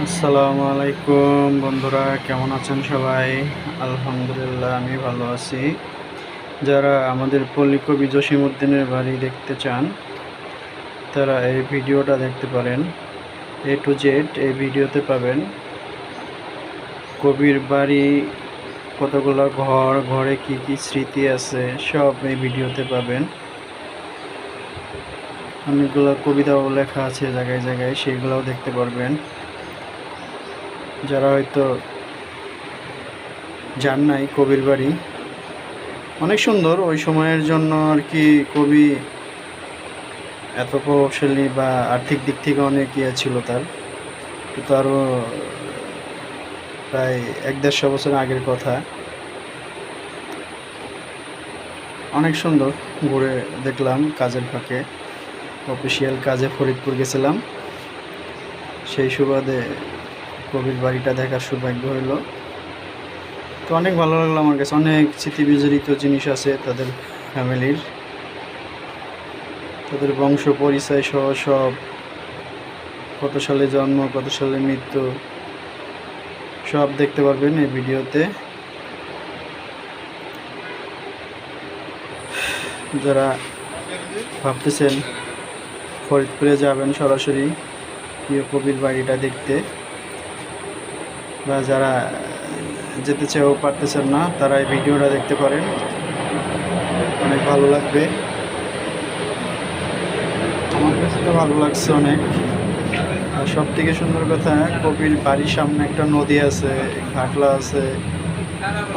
আসসালামু আলাইকুম বন্ধুরা, কেমন আছেন সবাই? আলহামদুলিল্লাহ, আমি ভালো আছি। যারা আমাদের পল্লী কবি জসিমউদ্দিনের বাড়ি দেখতে চান তারা এই ভিডিওটা দেখতে পারেন। A to Z এই ভিডিওতে পাবেন কবির বাড়ি, কতগুলো ঘর, ঘরে কি কি স্মৃতি আছে সব এই ভিডিওতে পাবেন। অনেকগুলো কবিতাও লেখা আছে জায়গায় জায়গায়, সেগুলোও দেখতে পারবেন। যারা হয়তো যান নাই কবির বাড়ি, অনেক সুন্দর ওই সময়ের জন্য আর কি। কবি এত প্রভাবশালী বা আর্থিক দিক থেকে অনেক ইয়ে ছিল তার, কিন্তু আরও প্রায় ১-১৫০ বছর আগের কথা। অনেক সুন্দর ঘুরে দেখলাম কাজের ফাঁকে, অফিসিয়াল কাজে ফরিদপুর গেছিলাম, সেই সুবাদে কবির বাড়িটা দেখার সৌভাগ্য হইল। তো অনেক ভালো লাগলো আমার কাছে। অনেক স্মৃতি বিজড়িত জিনিস আছে তাদের ফ্যামিলির, তাদের বংশ পরিচয় সহ সব, কত সালে জন্ম, কত সালে মৃত্যু, সব দেখতে পারবেন এই ভিডিওতে। যারা ভাবতেছেন ফরিদপুরে যাবেন সরাসরি প্রিয় কবির বাড়িটা দেখতে, বা যারা যেতে চেয়েও পারতেছেন না, তারা এই ভিডিওটা দেখতে পারেন, অনেক ভালো লাগবে। আমার কাছে তো ভালো লাগছে অনেক। আর সব থেকে সুন্দর কথা, কবির বাড়ির সামনে একটা নদী আছে, ঘাটলা আছে,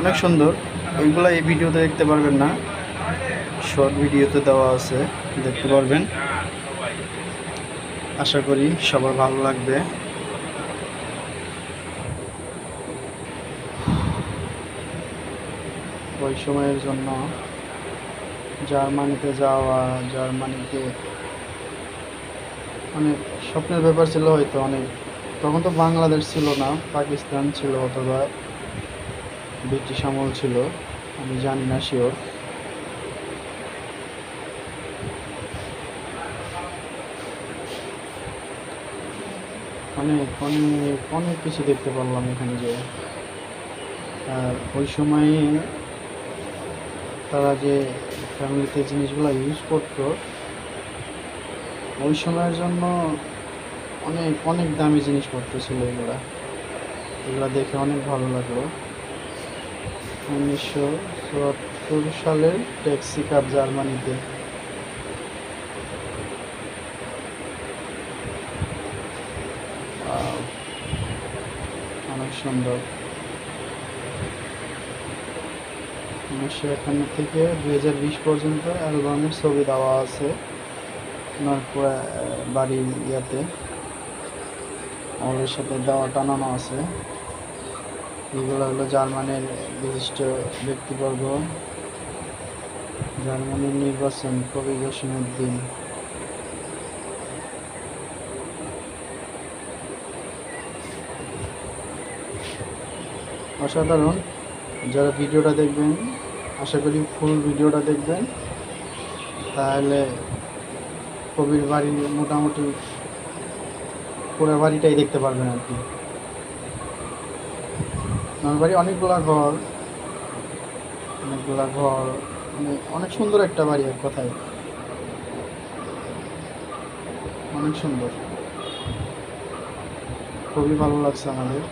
অনেক সুন্দর। ওইগুলো এই ভিডিওতে দেখতে পারবেন না, শর্ট ভিডিওতে দেওয়া আছে, দেখতে পারবেন। আশা করি সবার ভালো লাগবে। ওই সময়ের জন্য জার্মানিতে যাওয়া, জার্মানিতে অনেক স্বপ্নের ব্যাপার ছিল হয়তো অনেক। তখন তো বাংলাদেশ ছিল না, পাকিস্তান ছিল অথবা ব্রিটিশ আমল ছিল, আমি জানি না শিওর। অনেক অনেক অনেক কিছু দেখতে পারলাম এখানে যে। আর ওই সময়ে তারা যে ফ্যামিলিতে জিনিসগুলো ইউজ করতো ওই সময়ের জন্য, অনেক অনেক দামি জিনিসপত্র ছিল এগুলা। এগুলা দেখে অনেক ভালো লাগলো। 1974 সালের ট্যাক্সি কাপ জার্মানিতে। অনেক সুন্দর। 1951 থেকে 2020 পর্যন্ত অ্যালবামের ছবি দেওয়া আছে ওনার বাড়ির ইয়াতে, আমাদের সাথে দেওয়া টানানো আছে। এগুলো হলো জার্মানির বিশিষ্ট ব্যক্তিবর্গ, জার্মানির নির্বাচন, কবি জসিমউদ্দিন। অসাধারণ। যারা ভিডিওটা দেখবেন, আশা করি ফুল ভিডিওটা দেখবেন, তাহলে কবির বাড়ির মোটামুটি পুরো বাড়িটাই দেখতে পারবেন আর কি। আমার বাড়ি অনেকগুলা ঘর, অনেকগুলা ঘর, মানে অনেক সুন্দর একটা বাড়ি, এক কথায় অনেক সুন্দর। খুবই ভালো লাগছে আমাদের।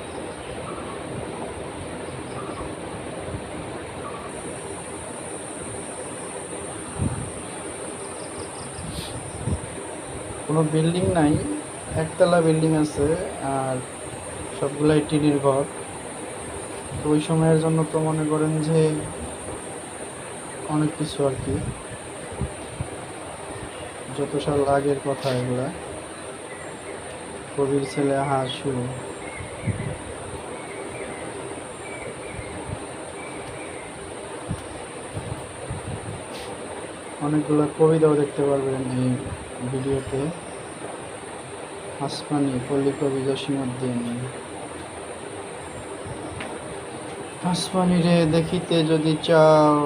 কোনো বিল্ডিং নাই, একতলা বিল্ডিং আছে, আর সবগুলাই টিনের ঘর। তো ওই সময়ের জন্য তো মনে করেন যে অনেক কিছু আর কি, যত সাল আগের কথা এগুলা। কবির ছেলে হাসু, অনেকগুলো কবিতাও দেখতে পারবেন এই ভিডিওতে। আসমানি, পল্লী কবি জসিমউদ্দিন। আসমানি রে দেখিতে যদি চাও,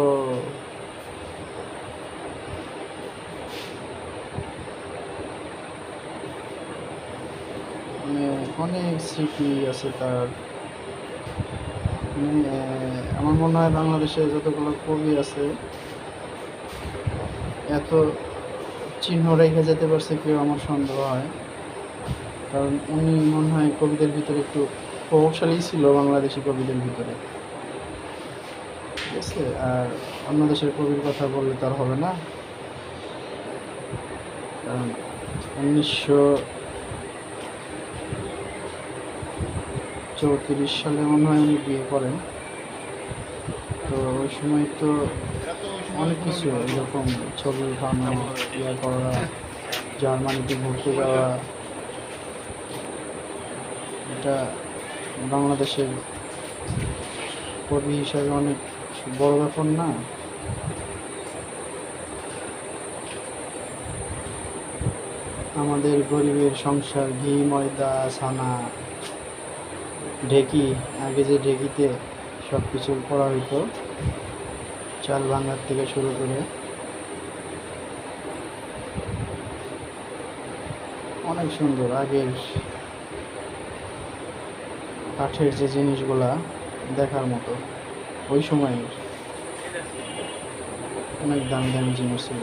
মানে অনেক স্মৃতি আছে তার। মানে আমার মনে হয় বাংলাদেশে যতগুলো কবি আছে এত চিহ্ন রেখে যেতে পারছে কেউ, আমার সন্দেহ হয়। কারণ উনি মনে হয় কবিদের ভিতরে একটু প্রভাবশালী ছিল বাংলাদেশি কবিদের ভিতরে, ঠিক আছে। আর অন্য দেশের কবির কথা বললে তার হবে না, কারণ 1934 সালে মনে হয় উনি বিয়ে করেন। তো ওই সময় তো অনেক কিছু এরকম ছবি উঠানো, করা, জার্মানিতে ঘুরতে যাওয়া, এটা বাংলাদেশের কবি হিসাবে অনেক বড় ব্যাপার না? আমাদের গরিবের সংসার, ঘি ময়দা ছানা ঢেঁকি, আগে যে ঢেঁকিতে সব কিছু করা হইতো, চাল ভাঙার থেকে শুরু করে অনেক সুন্দর। আগের কাঠের যে জিনিসগুলা দেখার মতো, ওই সময়ের অনেক দামি দামি জিনিস ছিল।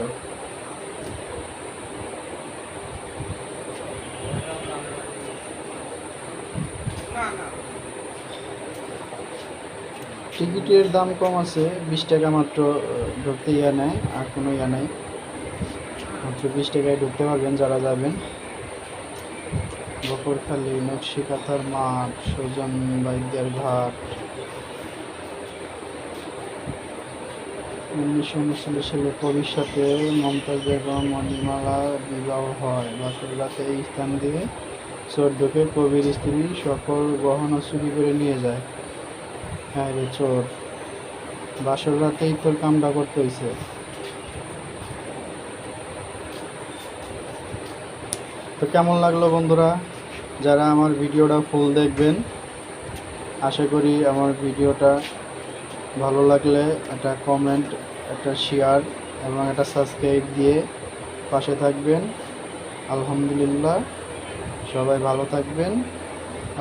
টিকিটের দাম কম আছে, 20 টাকা মাত্র ঢুকতে নেয়, আর কোনো নেই। মাত্র 20 টাকায় ঢুকতে পারবেন যারা যাবেন। বকরখালী, নকশিকাঁথার মাঠ, সুজন বাইদ্যের ঘাট। 1939 সালে কবির সাথে মমতাজ বেগম মণিমালা বিবাহ হয়। বাসর রাতে এই স্থান দিয়ে চোর ঢুকে কবির স্ত্রী সকল গহনা চুরি করে নিয়ে যায়। হ্যাঁ রে চোর, বাসর রাতেই তোর কামটা করতে হয়েছে। তো কেমন লাগলো বন্ধুরা? যারা আমার ভিডিওটা ফুল দেখবেন, আশা করি আমার ভিডিওটা ভালো লাগলে একটা কমেন্ট, একটা শেয়ার এবং একটা সাবস্ক্রাইব দিয়ে পাশে থাকবেন। আলহামদুলিল্লাহ, সবাই ভালো থাকবেন।